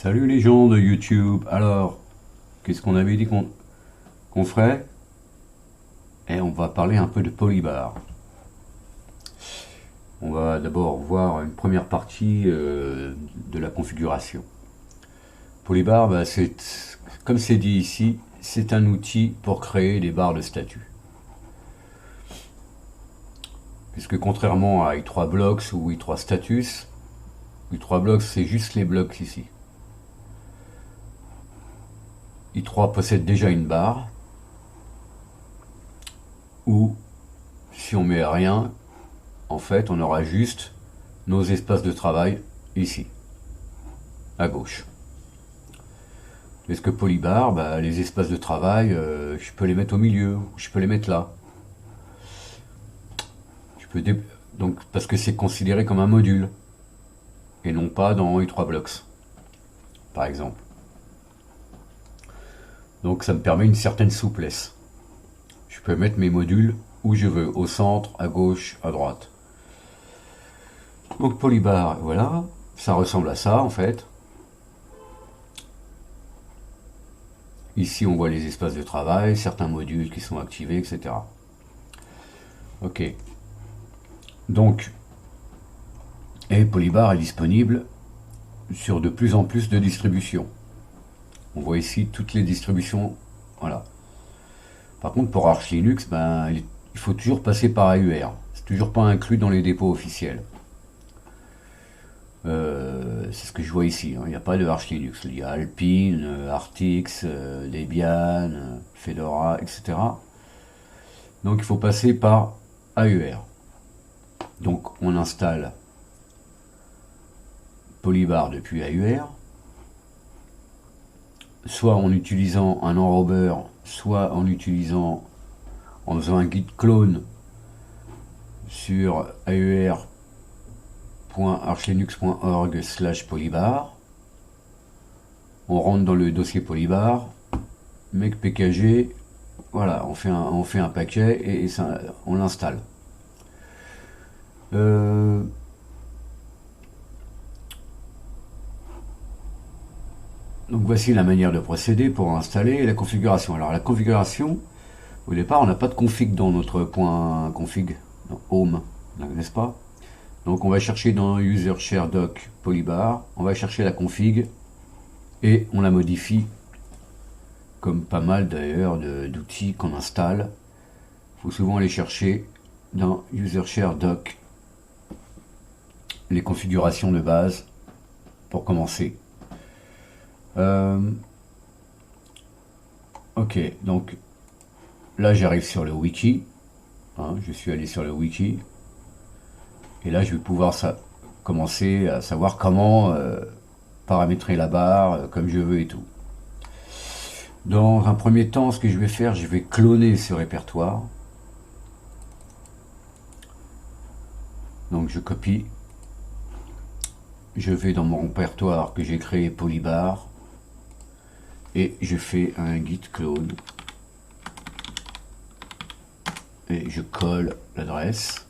Salut les gens de YouTube. Alors, qu'est-ce qu'on avait dit qu'on ferait? Et on va parler un peu de Polybar. On va d'abord voir une première partie de la configuration. Polybar, comme c'est dit ici, c'est un outil pour créer des barres de statut. Puisque contrairement à i3Blocks ou i3Status, i3Blocks c'est juste les blocs ici. i3 possède déjà une barre, où si on met rien, en fait on aura juste nos espaces de travail ici, à gauche. Est-ce que Polybar, les espaces de travail, je peux les mettre au milieu, ou je peux les mettre là. Donc, parce que c'est considéré comme un module, et non pas dans i3Blocks, par exemple. Donc ça me permet une certaine souplesse. Je peux mettre mes modules où je veux, au centre, à gauche, à droite. Donc Polybar, voilà, ça ressemble à ça en fait. Ici on voit les espaces de travail, certains modules qui sont activés, etc. Ok. Donc, et Polybar est disponible sur de plus en plus de distributions. On voit ici toutes les distributions, voilà. Par contre pour Arch Linux, il faut toujours passer par AUR. C'est toujours pas inclus dans les dépôts officiels. C'est ce que je vois ici, hein. Il n'y a pas de Arch Linux. Il y a Alpine, Artix, Debian, Fedora, etc. Donc il faut passer par AUR. Donc on installe Polybar depuis AUR, soit en utilisant un enrober, soit en faisant un git clone sur aur.archlinux.org/polybar. On rentre dans le dossier Polybar, make pkg, voilà, on fait un paquet et ça, on l'installe. Donc voici la manière de procéder pour installer la configuration. Alors la configuration, au départ on n'a pas de config dans notre point config, home, n'est-ce pas? Donc on va chercher dans user share doc polybar, on va chercher la config et on la modifie comme pas mal d'ailleurs d'outils qu'on installe. Il faut souvent aller chercher dans user share doc les configurations de base pour commencer. Ok, donc là j'arrive sur le wiki, hein, je suis allé sur le wiki, et là je vais pouvoir commencer à savoir comment paramétrer la barre comme je veux et tout. Dans un premier temps, ce que je vais faire, je vais cloner ce répertoire. Donc je copie, je vais dans mon répertoire que j'ai créé Polybar, et je fais un git clone, et je colle l'adresse.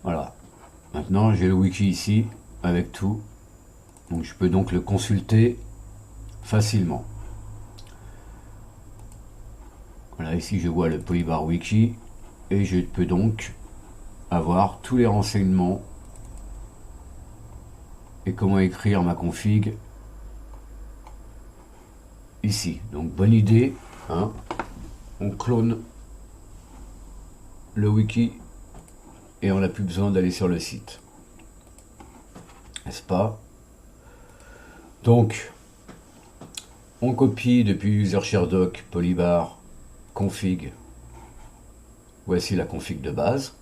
Voilà. Maintenant j'ai le wiki ici avec tout, donc je peux donc le consulter facilement. Voilà, ici je vois le Polybar wiki et je peux donc avoir tous les renseignements et comment écrire ma config ici. Donc bonne idée, hein, on clone le wiki et on n'a plus besoin d'aller sur le site, n'est-ce pas? Donc on copie depuis user share doc polybar config. Voici la config de base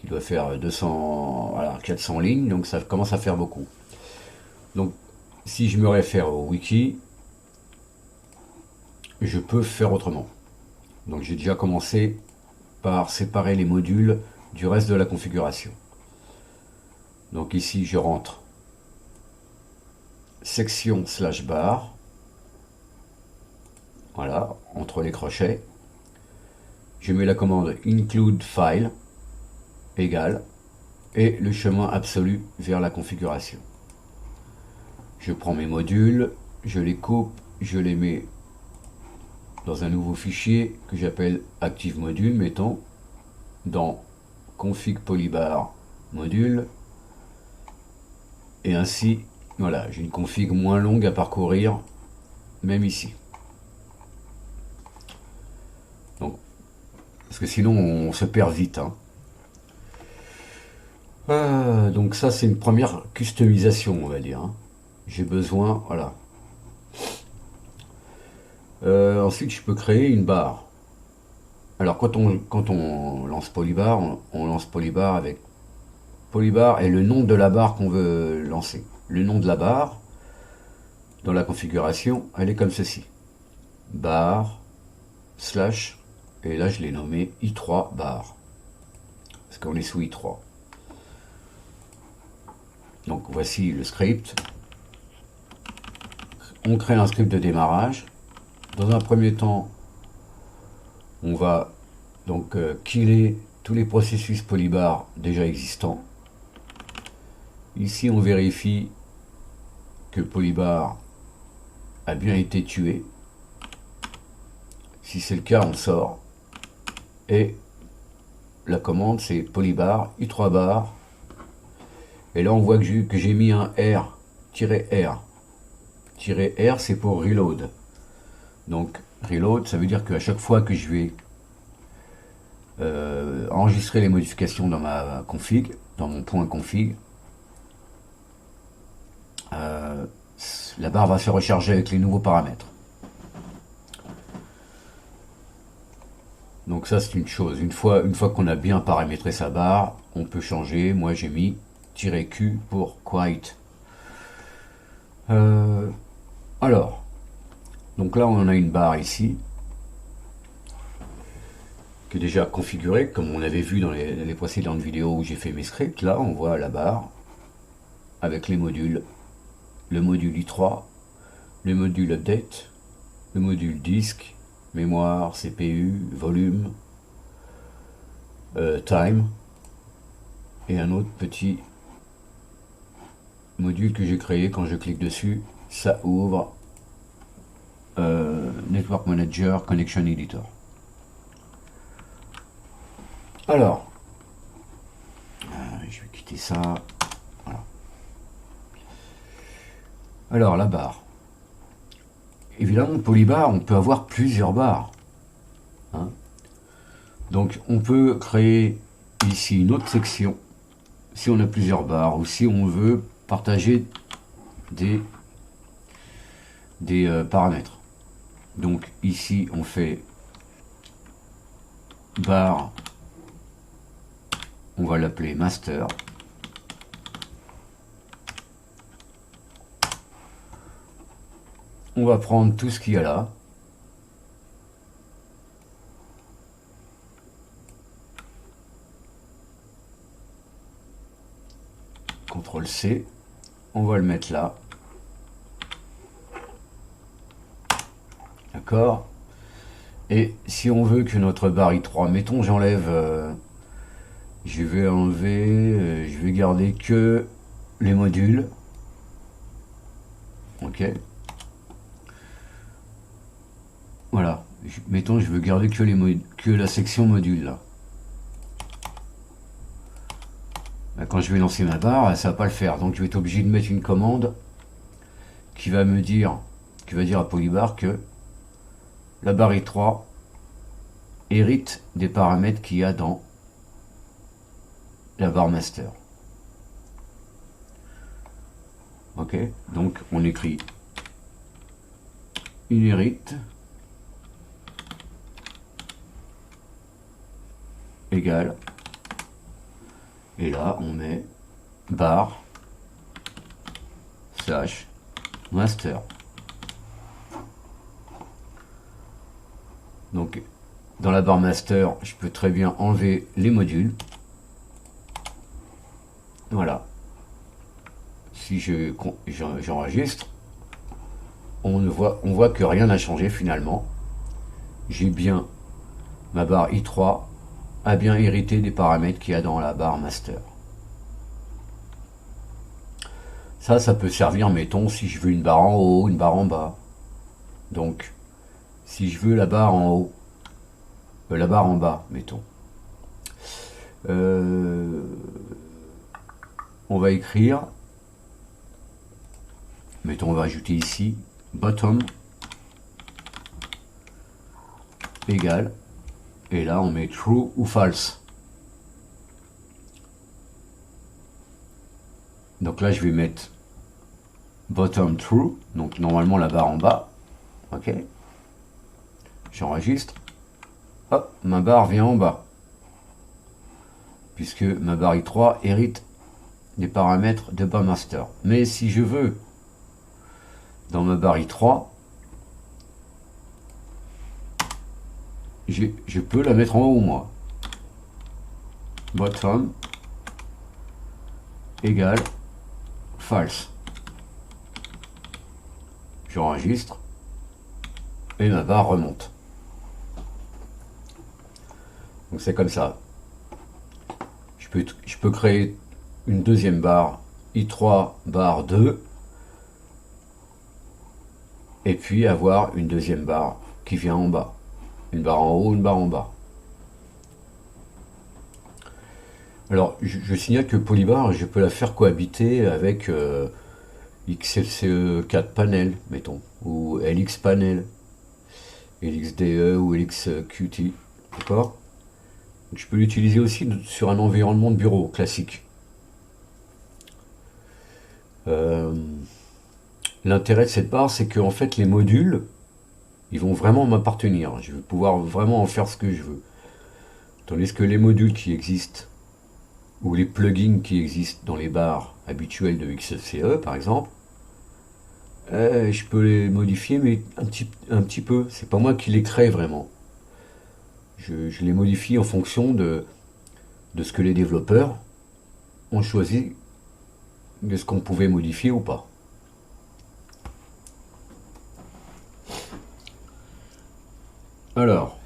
qui doit faire 200, alors 400 lignes, donc ça commence à faire beaucoup. Donc si je me réfère au wiki, je peux faire autrement. Donc j'ai déjà commencé par séparer les modules du reste de la configuration. Donc ici je rentre section /bar, voilà, entre les crochets. Je mets la commande include file égale, et le chemin absolu vers la configuration. Je prends mes modules, je les coupe, je les mets dans un nouveau fichier que j'appelle Active Module, mettons, dans config polybar module, et ainsi, voilà, j'ai une config moins longue à parcourir, même ici. Donc, parce que sinon on se perd vite, hein. Donc ça c'est une première customisation, on va dire, hein. J'ai besoin, voilà. Ensuite je peux créer une barre. Alors quand on lance Polybar, on lance Polybar avec Polybar et le nom de la barre qu'on veut lancer. Le nom de la barre, dans la configuration, elle est comme ceci. Barre, slash, et là je l'ai nommé i3 barre. Parce qu'on est sous i3. Donc voici le script. On crée un script de démarrage. Dans un premier temps, on va donc killer tous les processus Polybar déjà existants. Ici, on vérifie que Polybar a bien été tué. Si c'est le cas, on sort. Et la commande, c'est Polybar i3 bar. Et là, on voit que j'ai mis un R, -R. -R, c'est pour reload. Donc, reload, ça veut dire qu'à chaque fois que je vais enregistrer les modifications dans ma config, dans mon point config, la barre va se recharger avec les nouveaux paramètres. Donc ça c'est une chose. Une fois qu'on a bien paramétré sa barre, on peut changer. Moi j'ai mis -Q pour quiet. Alors, donc là on a une barre ici qui est déjà configurée comme on avait vu dans les précédentes vidéos où j'ai fait mes scripts. Là on voit la barre avec les modules. Le module i3, le module update, le module disque, mémoire, CPU, volume, time, et un autre petit module que j'ai créé. Quand je clique dessus, ça ouvre Network Manager Connection Editor. Alors, je vais quitter ça. Voilà. Alors, la barre. Évidemment, Polybar, on peut avoir plusieurs barres, hein. Donc, on peut créer ici une autre section si on a plusieurs barres ou si on veut partager des paramètres. Donc, ici, on fait barre, on va l'appeler master. On va prendre tout ce qu'il y a là. CTRL C. On va le mettre là. D'accord. Et si on veut que notre barre i3, mettons j'enlève, je vais enlever, je vais garder que les modules. Ok. Voilà, mettons je veux garder que la section module là. Quand je vais lancer ma barre, ça va pas le faire. Donc je vais être obligé de mettre une commande qui va me dire, qui va dire à Polybar que la barre i3 hérite des paramètres qu'il y a dans la barre master. Ok, donc on écrit inherit égale, et là on met barre slash master. Donc dans la barre master, je peux très bien enlever les modules. Voilà. Si j'enregistre, on voit que rien n'a changé finalement. J'ai bien, ma barre i3 a bien hérité des paramètres qu'il y a dans la barre master. Ça peut servir, mettons, si je veux une barre en haut, une barre en bas. Donc, si je veux la barre en haut, la barre en bas, mettons. On va écrire, mettons, on va ajouter ici, bottom égale, et là on met true ou false. Donc là je vais mettre bottom true, donc normalement la barre en bas, ok. J'enregistre, hop, ma barre vient en bas, puisque ma barre i3 hérite des paramètres de bar master. Mais si je veux, dans ma barre i3, je peux la mettre en haut, moi. Bottom égale false. J'enregistre et ma barre remonte. Donc c'est comme ça. Je peux créer une deuxième barre, i3 barre 2, et puis avoir une deuxième barre qui vient en bas. Une barre en haut, une barre en bas. Alors, je signale que Polybar, je peux la faire cohabiter avec XFCE4 panel, mettons, ou LX panel, LXDE ou LXQT, d'accord? Je peux l'utiliser aussi sur un environnement de bureau classique. L'intérêt de cette barre, c'est que en fait, les modules, ils vont vraiment m'appartenir. Je vais pouvoir vraiment en faire ce que je veux. Tandis que les modules qui existent, ou les plugins qui existent dans les barres habituelles de XFCE, par exemple, je peux les modifier, mais un petit peu. C'est pas moi qui les crée vraiment. Je les modifie en fonction de ce que les développeurs ont choisi, de ce qu'on pouvait modifier ou pas. Alors,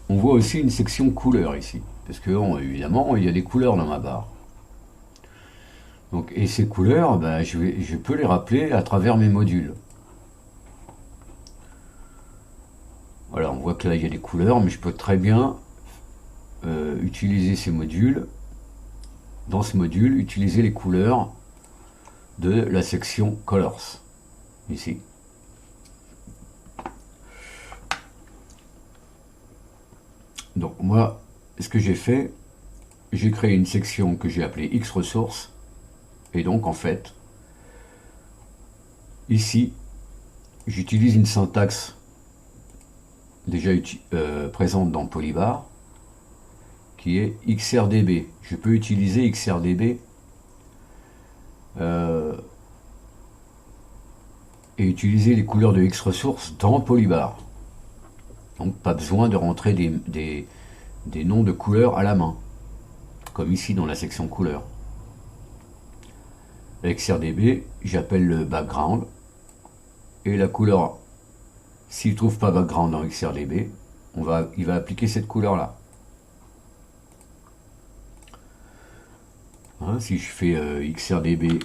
on voit aussi une section couleurs ici, parce que évidemment il y a des couleurs dans ma barre. Donc, et ces couleurs, ben, je peux les rappeler à travers mes modules. Voilà, on voit que là il y a des couleurs, mais je peux très bien utiliser ces modules. Dans ce module, utiliser les couleurs de la section Colors, ici. Donc moi, ce que j'ai fait, j'ai créé une section que j'ai appelée X-Resources, et donc en fait, ici, j'utilise une syntaxe déjà présente dans Polybar, qui est XRDB. Je peux utiliser XRDB et utiliser les couleurs de X-Resources dans Polybar. Donc pas besoin de rentrer des noms de couleurs à la main, comme ici dans la section couleurs. XRDB, j'appelle le background, et la couleur, s'il ne trouve pas background dans XRDB, il va appliquer cette couleur-là. Hein, si je fais XRDB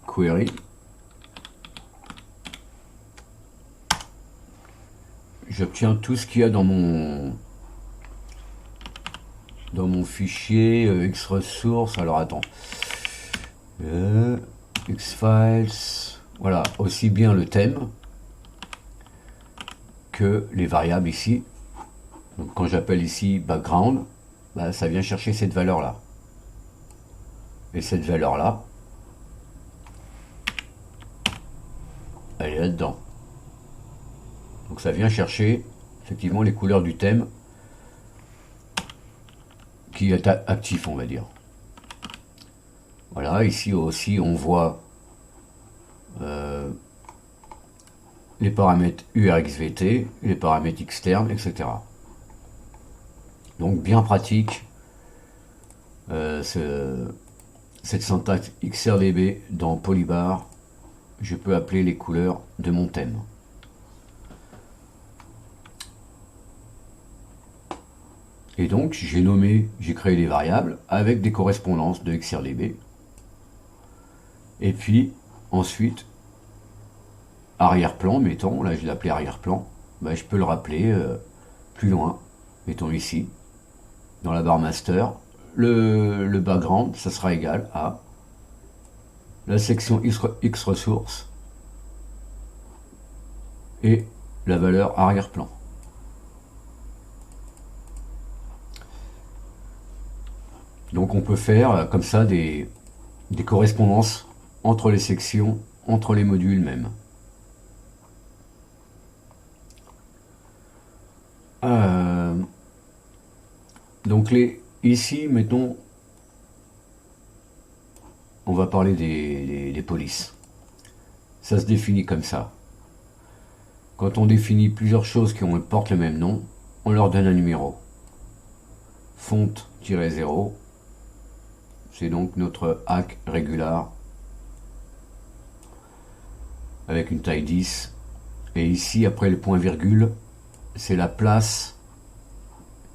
query, j'obtiens tout ce qu'il y a dans mon fichier X-Resources. Alors attends, X-Files, voilà, aussi bien le thème que les variables ici. Donc quand j'appelle ici background, bah, ça vient chercher cette valeur là, et cette valeur là, elle est là dedans. Donc ça vient chercher effectivement les couleurs du thème qui est actif, on va dire. Voilà, ici aussi on voit les paramètres URXVT, les paramètres externes, etc. Donc bien pratique cette syntaxe XRDB dans Polybar. Je peux appeler les couleurs de mon thème. Et donc j'ai créé des variables avec des correspondances de XRDB. Et puis ensuite, arrière-plan, mettons, là je l'ai appelé arrière-plan, bah, je peux le rappeler plus loin, mettons ici, dans la barre master. Le background, ça sera égal à la section X ressources et la valeur arrière-plan. Donc on peut faire comme ça des correspondances entre les sections, entre les modules même. Donc ici, mettons, on va parler des polices. Ça se définit comme ça. Quand on définit plusieurs choses qui portent le même nom, on leur donne un numéro. Font-0, c'est donc notre hack régular avec une taille 10. Et ici, après le point virgule, c'est la place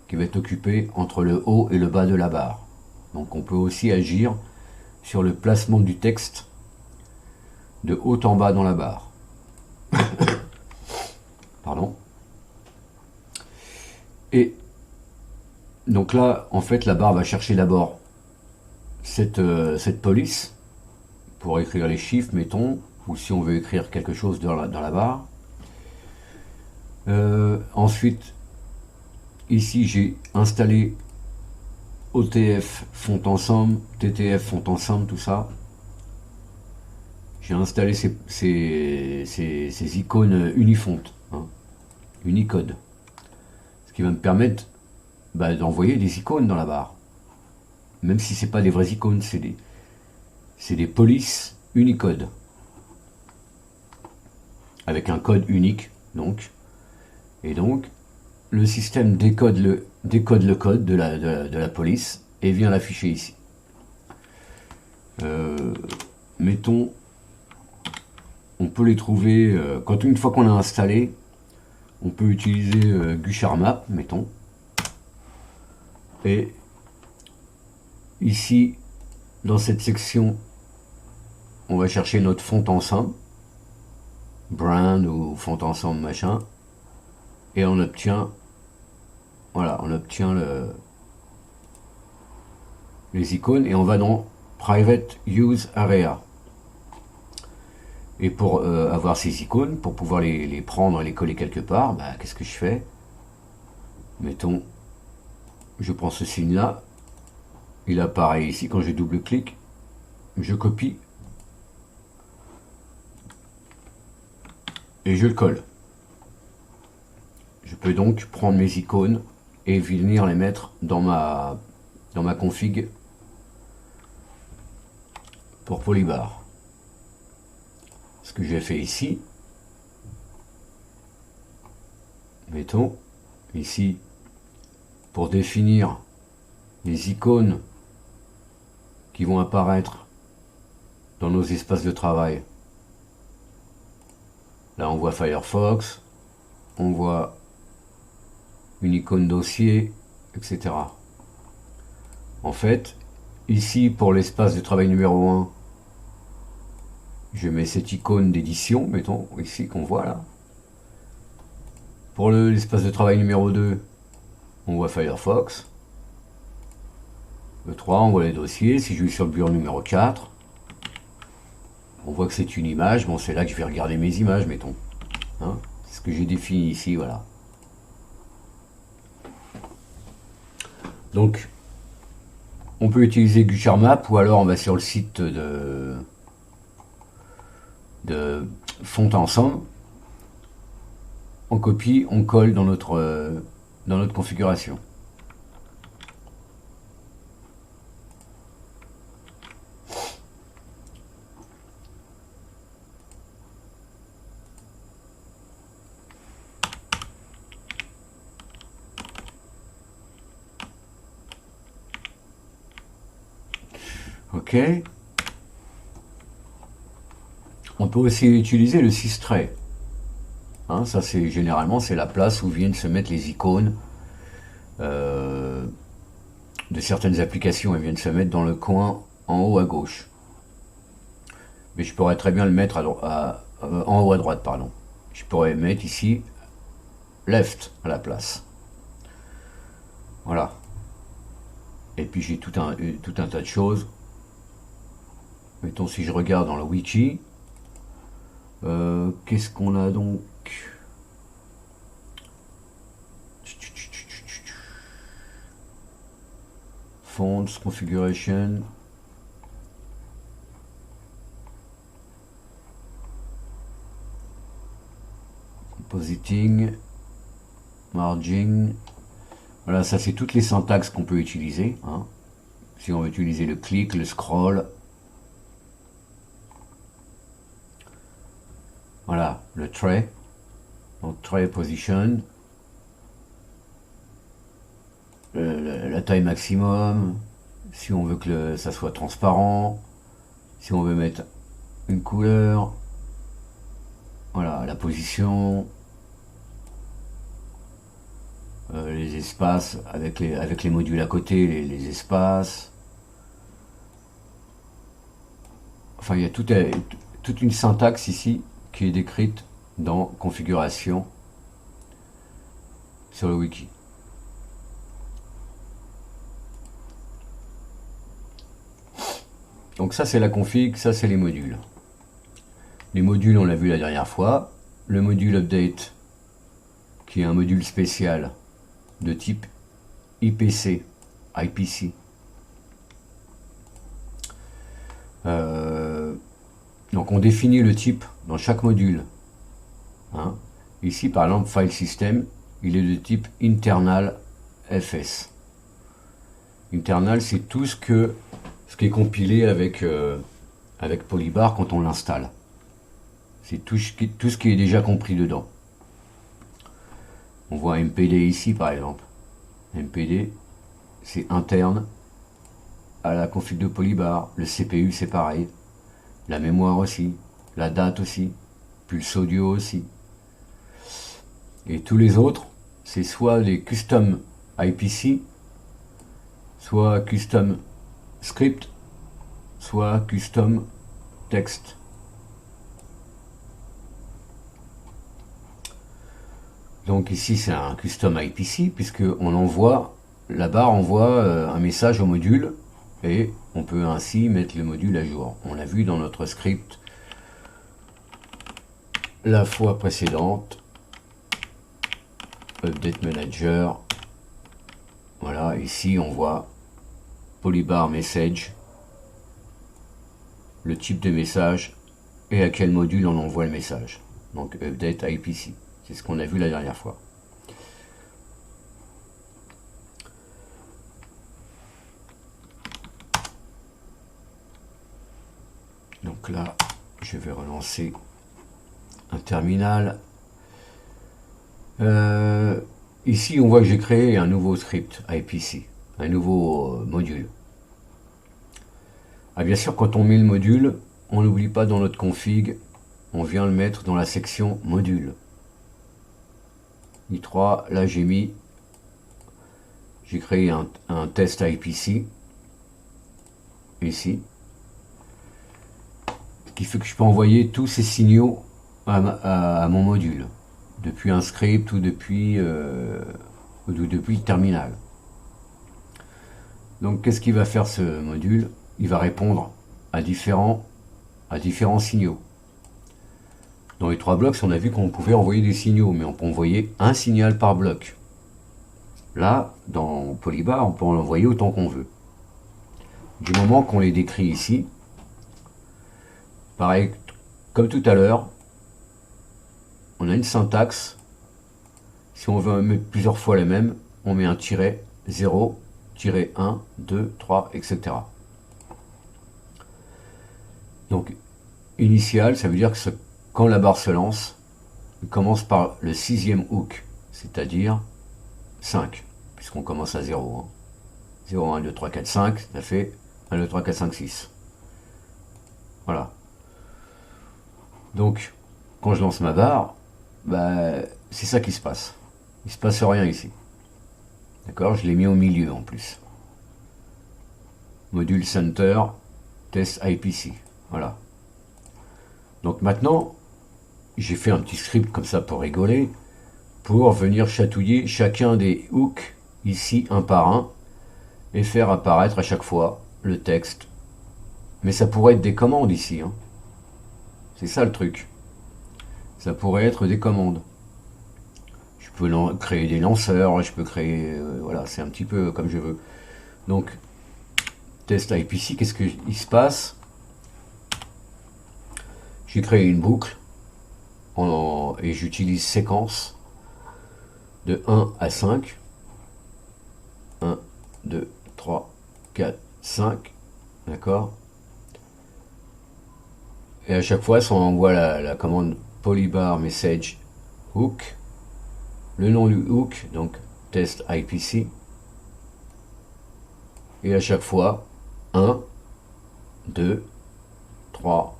qui va être occupée entre le haut et le bas de la barre. Donc on peut aussi agir sur le placement du texte de haut en bas dans la barre. Pardon. Et donc là, en fait, la barre va chercher d'abord cette police pour écrire les chiffres, mettons, ou si on veut écrire quelque chose dans la barre. Ensuite, ici, j'ai installé OTF font ensemble, TTF font ensemble, tout ça. J'ai installé ces icônes unifontes, hein, Unicode. Ce qui va me permettre d'envoyer des icônes dans la barre. Même si c'est pas des vraies icônes, c'est des polices Unicode. Avec un code unique, donc. Et donc, le système décode le code de la police et vient l'afficher ici. Mettons, on peut les trouver, une fois qu'on a installé, on peut utiliser Gucharmap, mettons. Et ici, dans cette section, on va chercher notre font ensemble, brand ou font ensemble machin, et on obtient, voilà, les icônes et on va dans Private Use Area. Et pour avoir ces icônes, pour pouvoir les prendre et les coller quelque part, qu'est-ce que je fais? Mettons, je prends ce signe-là, il apparaît ici, quand je double-clique, je copie et je le colle. Je peux donc prendre mes icônes et venir les mettre dans ma config pour Polybar. Ce que j'ai fait ici, mettons ici, pour définir les icônes qui vont apparaître dans nos espaces de travail. Là on voit Firefox, on voit une icône dossier, etc. En fait, ici pour l'espace de travail numéro 1, je mets cette icône d'édition, mettons, ici qu'on voit là. Pour l'espace de travail numéro 2, on voit Firefox. Le 3, on voit les dossiers. Si je vais sur le bureau numéro 4, on voit que c'est une image. Bon, c'est là que je vais regarder mes images, mettons. Hein, c'est ce que j'ai défini ici, voilà. Donc, on peut utiliser Gucharmap ou alors on va sur le site de font ensemble. On copie, on colle dans notre configuration. Ok. On peut aussi utiliser le sys-tray. Hein, ça c'est généralement c'est la place où viennent se mettre les icônes de certaines applications, elles viennent se mettre dans le coin en haut à gauche. Mais je pourrais très bien le mettre en haut à droite, pardon. Je pourrais mettre ici left à la place. Voilà. Et puis j'ai tout un tas de choses. Mettons si je regarde dans le wiki, qu'est-ce qu'on a donc? Fonts, configuration. Compositing. Margin. Voilà, ça c'est toutes les syntaxes qu'on peut utiliser. Hein. Si on veut utiliser le click, le scroll. Voilà, le tray. Donc tray position. La taille maximum. Si on veut que ça soit transparent. Si on veut mettre une couleur. Voilà, la position. Les espaces avec les modules à côté, les espaces. Enfin, il y a toute une syntaxe ici qui est décrite dans configuration sur le wiki. Donc ça c'est la config, ça c'est les modules. Les modules on l'a vu la dernière fois. Le module update qui est un module spécial de type IPC. Donc on définit le type dans chaque module. Hein. Ici par exemple file system, il est de type internal fs. Internal c'est tout ce qui est compilé avec Polybar quand on l'installe. C'est tout ce qui est déjà compris dedans. On voit MPD ici par exemple. MPD c'est interne à la config de Polybar. Le CPU c'est pareil. La mémoire aussi. La date aussi. Pulse audio aussi. Et tous les autres c'est soit les custom IPC, soit custom script, soit custom text. Donc ici c'est un custom IPC puisque la barre envoie un message au module et on peut ainsi mettre le module à jour. On l'a vu dans notre script la fois précédente. Update Manager. Voilà, ici on voit Polybar Message, le type de message et à quel module on envoie le message. Donc Update IPC. C'est ce qu'on a vu la dernière fois. Donc là, je vais relancer un terminal. Ici, on voit que j'ai créé un nouveau script IPC, un nouveau module. Ah, bien sûr, quand on met le module, on n'oublie pas dans notre config, on vient le mettre dans la section module. I3, là j'ai créé un test IPC ici, ce qui fait que je peux envoyer tous ces signaux à mon module depuis un script ou depuis le terminal. Donc qu'est-ce qu'il va faire ce module? Il va répondre à différents signaux. Dans les 3 blocs, on a vu qu'on pouvait envoyer des signaux, mais on peut envoyer un signal par bloc. Là, dans Polybar, on peut en envoyer autant qu'on veut. Du moment qu'on les décrit ici, pareil, comme tout à l'heure, on a une syntaxe. Si on veut mettre plusieurs fois la même, on met un tiret 0, tiret 1, 2, 3, etc. Donc, initial, ça veut dire que quand la barre se lance, on commence par le 6e hook, c'est-à-dire 5, puisqu'on commence à 0. Hein. 0, 1, 2, 3, 4, 5, ça fait 1, 2, 3, 4, 5, 6. Voilà. Donc, quand je lance ma barre, c'est ça qui se passe. Il ne se passe rien ici. D'accord? Je l'ai mis au milieu en plus. module center, test IPC. Voilà. Donc maintenant, j'ai fait un petit script comme ça pour rigoler, pour venir chatouiller chacun des hooks ici un par un et faire apparaître à chaque fois le texte. Mais ça pourrait être des commandes ici, hein. C'est ça le truc. Ça pourrait être des commandes. Je peux créer des lanceurs, je peux créer... voilà, c'est un petit peu comme je veux. Donc, test IPC, qu'est-ce qu'il se passe? J'ai créé une boucle et j'utilise séquence de 1 à 5. 1, 2, 3, 4, 5. D'accord? Et à chaque fois, ça envoie la commande polybar message hook. Le nom du hook, donc test IPC. Et à chaque fois, 1, 2, 3.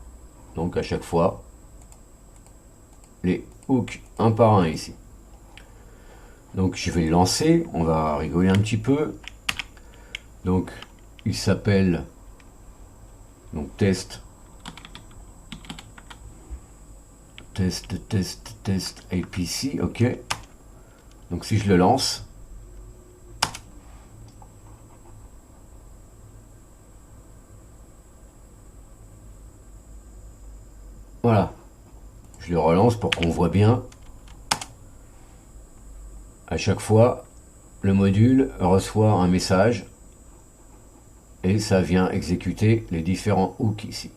Donc à chaque fois, les hooks un par un ici. Donc je vais le lancer, on va rigoler un petit peu. Donc il s'appelle donc test APC, ok. Donc si je le lance, voilà, je le relance pour qu'on voit bien. À chaque fois, le module reçoit un message et ça vient exécuter les différents hooks ici.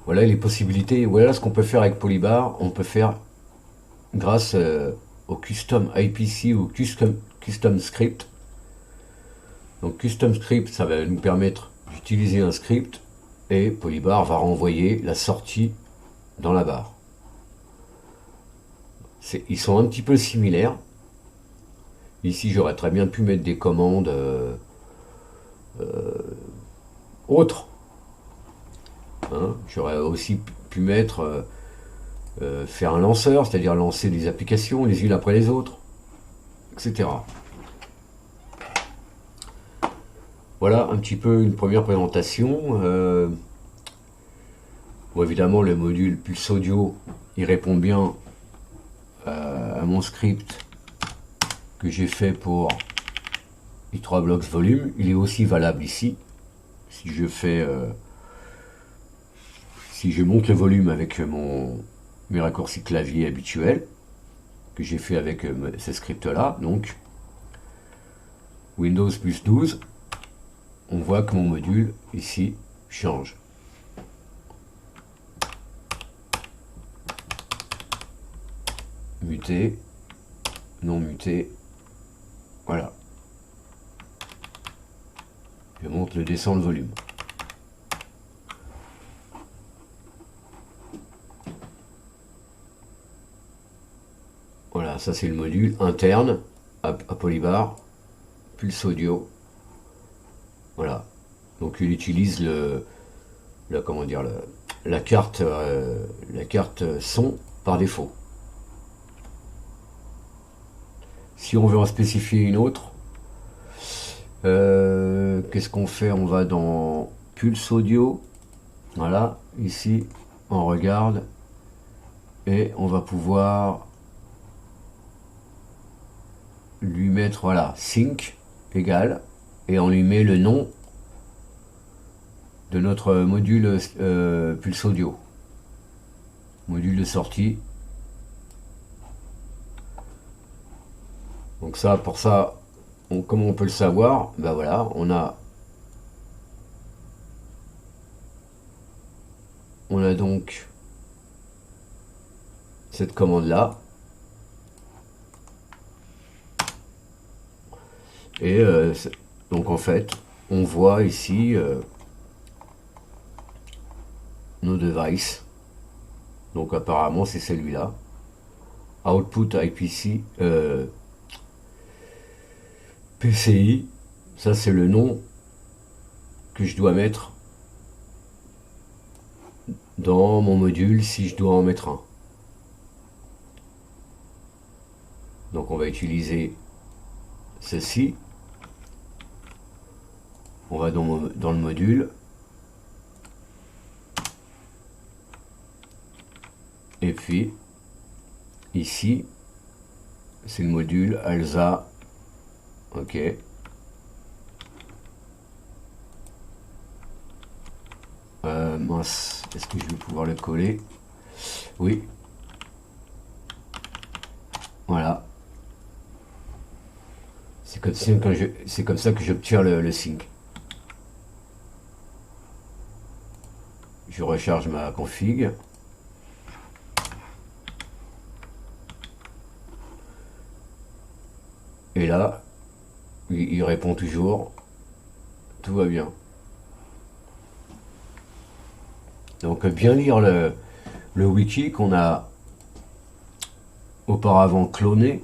Voilà les possibilités, voilà ce qu'on peut faire avec Polybar. On peut faire grâce au custom IPC ou custom script. Donc custom script, ça va nous permettre d'utiliser un script et Polybar va renvoyer la sortie dans la barre. Ils sont un petit peu similaires. Ici, j'aurais très bien pu mettre des commandes autres. Hein, j'aurais aussi pu mettre faire un lanceur, c'est-à-dire lancer des applications les unes après les autres, etc. Voilà un petit peu une première présentation. Bon, évidemment, le module Pulse Audio, il répond bien à mon script que j'ai fait pour i3 Blocks Volume. Il est aussi valable ici. Si je fais... si je monte le volume avec mes raccourcis clavier habituels, que j'ai fait avec ce script-là, donc Windows plus 12, on voit que mon module ici change. Muté, non muté, voilà. Je monte le descend le volume. Voilà, ça c'est le module interne à Polybar, Pulse Audio. Voilà. Donc il utilise la carte son par défaut. Si on veut en spécifier une autre, qu'est-ce qu'on fait? On va dans Pulse Audio. Voilà, ici on regarde et on va pouvoir lui mettre, voilà, sync égal, et on lui met le nom de notre module Pulse Audio, module de sortie. Donc ça, pour ça, comment on peut le savoir? Ben voilà, on a donc cette commande là, et donc en fait on voit ici nos devices. Donc apparemment c'est celui-là, output IPC PCI. Ça c'est le nom que je dois mettre dans mon module si je dois en mettre un. Donc on va utiliser ceci. On va dans le module. Et puis, ici, c'est le module ALSA. Ok. Mince, est-ce que je vais pouvoir le coller? Oui. Voilà. C'est comme ça que j'obtiens le sync. Je recharge ma config. Et là, il répond toujours. Tout va bien. Donc bien lire le wiki qu'on a auparavant cloné.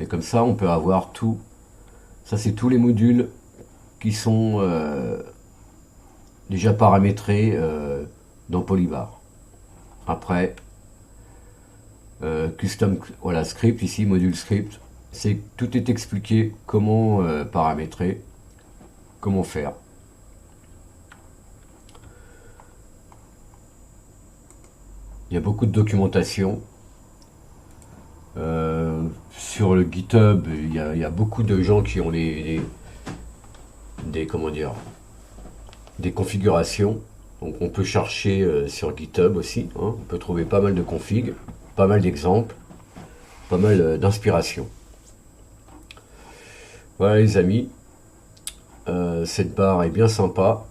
Et comme ça, on peut avoir tout. Ça, c'est tous les modules qui sont déjà paramétrés dans Polybar. Après, custom, voilà, script ici, module script. Tout est expliqué, comment paramétrer, comment faire. Il y a beaucoup de documentation. Sur le GitHub, il y a beaucoup de gens qui ont comment dire, des configurations. Donc on peut chercher sur GitHub aussi. Hein. On peut trouver pas mal de configs, pas mal d'exemples, pas mal d'inspiration. Voilà les amis, cette barre est bien sympa.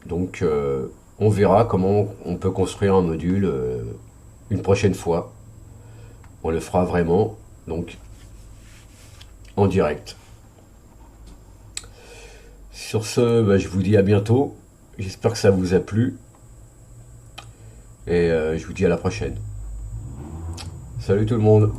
Donc on verra comment on peut construire un module une prochaine fois. On le fera vraiment, donc en direct. Sur ce, bah, je vous dis à bientôt. J'espère que ça vous a plu. Et je vous dis à la prochaine. Salut tout le monde.